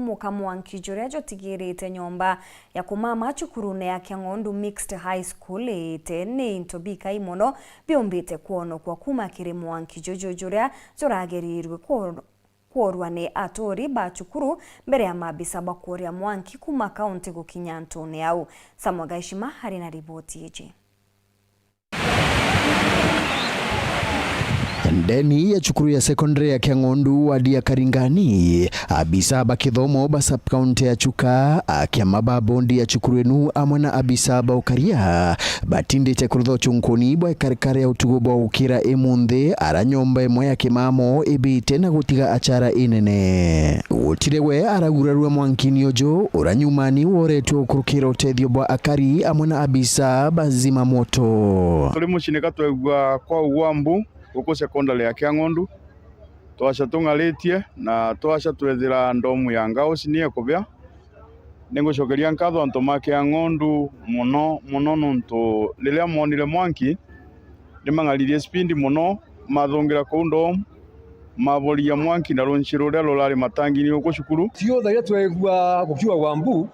umuka mwanki juria jotigirite nyomba ya kumama chukurune ya Kiang'ondu Mixed High School ite ni intobika imono biombite kuono kwa kumakire mwanki jojo juria zoragerirwe kuorwa ni atori ba chukuru mbere ya mabisa bakuoria mwanki kuma kaunti gukinya Ntone au Samuel Gaishima harina ripoti iji. Ndeni ya chukuru ya sekondari ya Kiang'ondu wadi ya Karingani abisa bakithomo ba sub-county ya Chuka akiamaba bondi ya chukuru enu amwana abisa ba ukaria batinde chekurutho chunkoni bwa karikare ya utugo bwa ukira emunthe aranyomba emwe ya kimamo ibite na gutiga achara inene utirewe aragurarwe mwankini ojo uranyumani woretwo kurukira utethio bwa akari amwana abisa bazima moto tuli mushineka twegwa kwa uwambu uko sekondari ya Kiang'ondu twasha tungaletie na twasha twethira ndomu ya ngao sinie kubya ningucokeria nkatho antu ma Kiang'ondu muno nuntu lilia monire mwanki nimang'aririe spindi muno mathungira ku ndomu maboria mwanki na ronchiro ria lolari matangini uko cukuru tio tharia twegua gukiwa wambu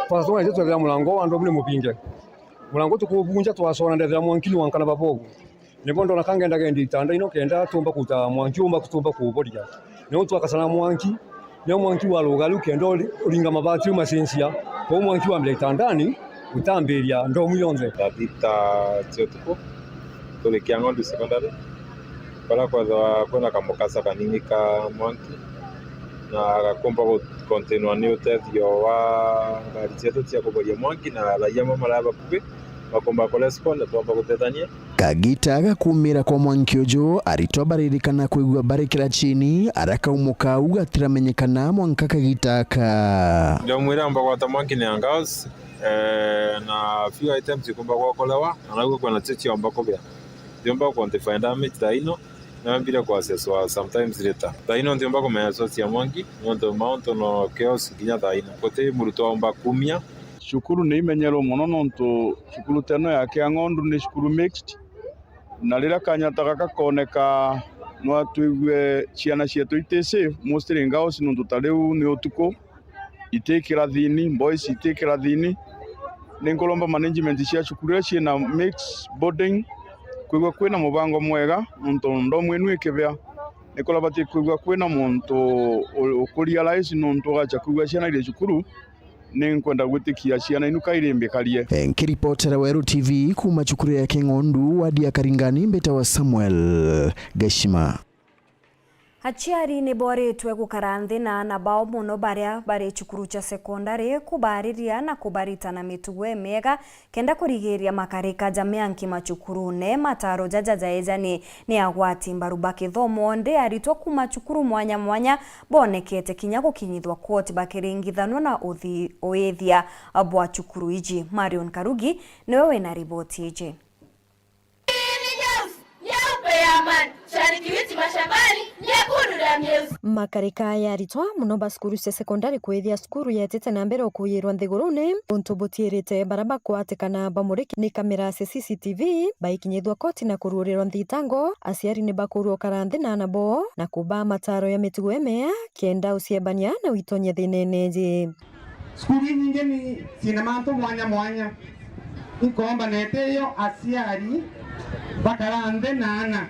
twasonga twethira mulango wa ndomu ni mupinge mulango tukubunja twasona ndethira mwanki ni wankana babogu nibondo nakangenda gendi itanda ino kenda tumba kuta mwanki umba kutumba kubodia no twakasana mwanki no mwanki wa logalu kendo ulinga mabati masensia ko mwanki wa mletandani utamberia ndomu yonze Tabita Tiotuko tole Kiang'ondu secondary pala kwa kuna kamukasa kanini ka mwanki na agakomba continue ni utethio wa ngaricheto tia kubodia mwanki na raia mamalaba kupe bakomba correspond twamba gutethania kagita gakumira kwa mwanki ojo aritobaririkana kuigwa barikira chini arakaumuka ugatiramenyekana mwanka kagitaka ndio mwira amba kwa mwanki ni angaus na few items ikumba kwa kolewa anago kwa nachechi amba kobya ndio quantify damage daino na bila kwa assesswa sometimes later daino ndio amba kwa socia mwanki ndio amount no chaos kinya daino kote muruto amba kumia shukuru ni imenyero muno nontu shukuru teno ya Kiang'ondu ni shukuru mixed na rira kanyataga gakoneka no twigwe ciana cietu itese mostly ngao sinuntu tariu ni utuko itekira thini boys itekira thini ningolomba management cia shukuru cia na mix boarding kwigwa kwina mubango mwega nontu ndo mwenu ikibya nikola bati kwigwa kwina muntu ukuria rais nontu gacha kwigwa ciana ile shukuru ninkwenda gwitikia ciana inuka irimbe karie nkiripotera Weru TV kuma chukuru ya Kiang'ondu wadi ya Karingani mbeta wa Samuel Gashima Aciari ni boretwe gukaranthi na bao muno baria bari chukuru cha sekondari kubariria na kubaritana mitugo mega kenda kurigiria makarika jamianki machukurune mataro jajajaeza ni agwati mbarubaki thomo nde aritwa kuma chukuru mwanya bonekete kinya gukinyithwa koti bakiringithanwa na oethia abwa chukuru iji. Marion Karugi niwe wena ripoti iji. Makarika yaritwa muno baskuru cia sekondari kwithia skuru yetete na mbere okuyirwa nthigurune untu butirite baraba kwatikana bamuriki ni kamera cia CCTV baikinyithwa koti na kururirwa nthitango aciari ni bakurwo karanthi na nabo na kuba mataro ya mitugo emea kenda uciebania na witonye thineneji skuru nyingi ni cinemanto mwanya ikomba neteyo aciari bakaranthe nana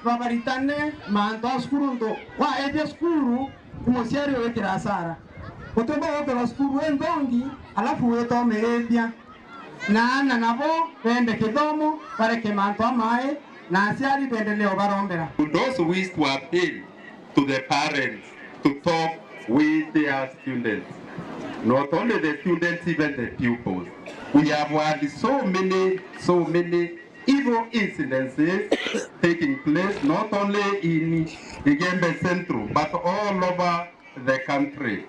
babaritane manto skuru ndo wa ete skuru umuciari wetira asara utumba wote skuru endongi alafu weto meredia nana nabo bende kithomo bareke manto amae na aciari bendeleo barombera. To those who wish to appeal to the parents to talk with their students, not only the students, even the pupils. We have had so many evil incidences taking place not only in Igembe Central but all over the country.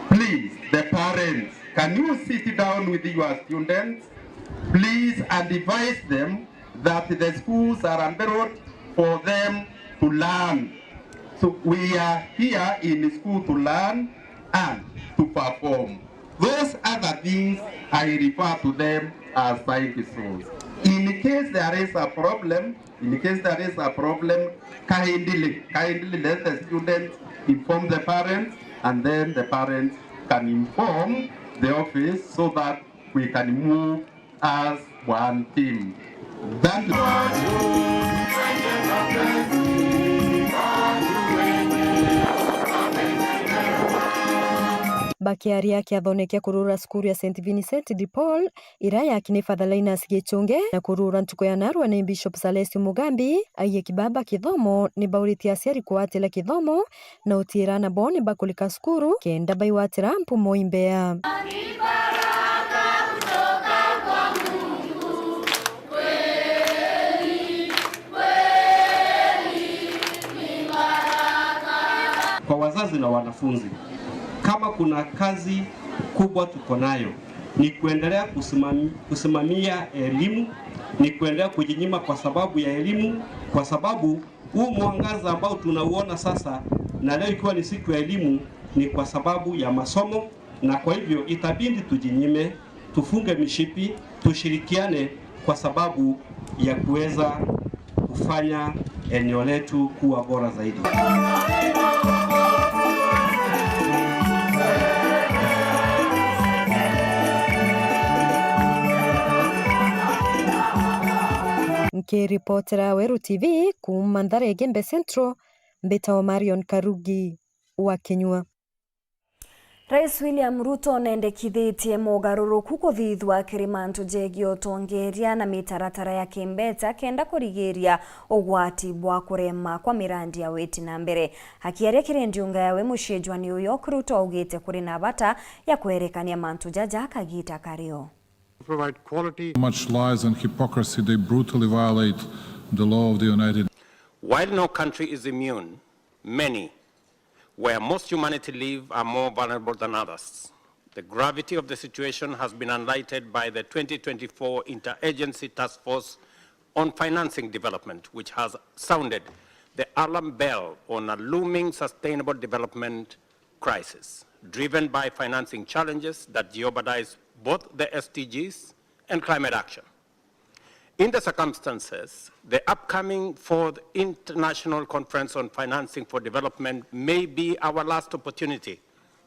Please, the parents, can you sit down with your students, please, and advise them that the schools are unbuilt for them to learn. So we are here in school to learn and to perform. Those other things, I refer to them as side souls. In in case there is a problem, kindly let the students inform the parents, and then the parents can inform the office so that we can move as one team. Thank you. Bakiaria kiathonekia kurura skuru ya St Vincent de Paul iraya kine Father Linus Gichunge na kurura ntuko ya narwa ni Bishop Celestine Mugambi aiye kibaba kithomo ni bauriti aciari kuatila kithomo na utirana boni bakulika skuru kenda baiwatira mpumo Imbea. Kwa wazazi na wanafunzi, kama kuna kazi kubwa tuko nayo ni kuendelea kusimamia elimu, ni kuendelea kujinyima kwa sababu ya elimu, kwa sababu huu mwangaza ambao tunauona sasa na leo ikiwa ni siku ya elimu ni kwa sababu ya masomo, na kwa hivyo itabidi tujinyime, tufunge mishipi, tushirikiane kwa sababu ya kuweza kufanya eneo letu kuwa bora zaidi. Nikiripotera Weru TV kumandhara ya Gembe Central, Mbeta Marion Karugi wa Kenyua. Rais William Ruto nendekithitie mogaruruku kuthithwa kirimantu jegio tongeria na mitaratara ya kimbeta kenda kurigiria ugwati bwa kurema kwa mirandi ya weti na mbere. Hakiaria kirendiunga yawe mushieji wa New York, Ruto augite kuri na bata ya kuerekania mantu jaja kagita kario. Provide quality. Much lies and hypocrisy, they brutally violate the law of the United. While no country is immune, many, where most humanity live, are more vulnerable than others. The gravity of the situation has been highlighted by the 2024 Interagency Task Force on Financing Development, which has sounded the alarm bell on a looming sustainable development crisis, driven by financing challenges that jeopardize both the SDGs and climate action. In the circumstances, the upcoming 4th International Conference on Financing for Development may be our last opportunity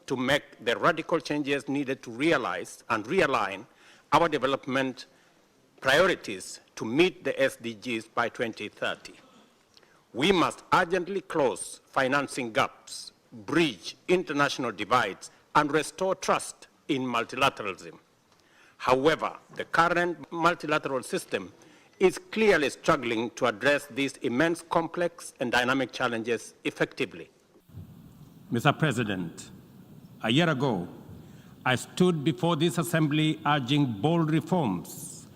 to make the radical changes needed to realize and realign our development priorities to meet the SDGs by 2030. We must urgently close financing gaps, bridge international divides, and restore trust in multilateralism. However, the current multilateral system is clearly struggling to address these immense, complex, and dynamic challenges effectively. Mr. President, a year ago, I stood before this Assembly urging bold reforms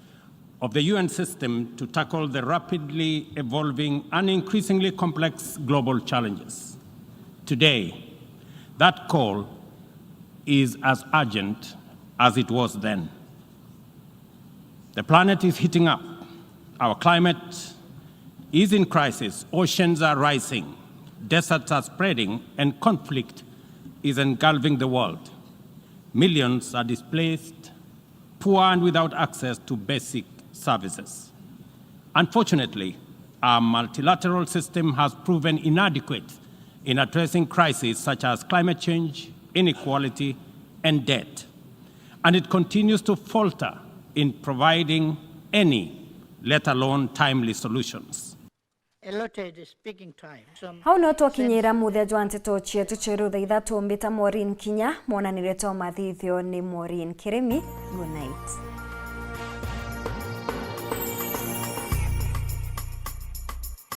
of the UN system to tackle the rapidly evolving and increasingly complex global challenges. Today, that call is as urgent as it was then. The planet is heating up. Our climate is in crisis. Oceans are rising. Deserts are spreading, and conflict is engulfing the world. Millions are displaced, poor and without access to basic services. Unfortunately, our multilateral system has proven inadequate in addressing crises such as climate change, inequality, and debt. And it continues to falter in providing any, let alone timely solutions. Hau no twakinyira muthia wa nteto cietu cheru thaa ithatu mbita Maureen Kinya, mwonanire to mathithio ni Maureen Kiremi. Good night.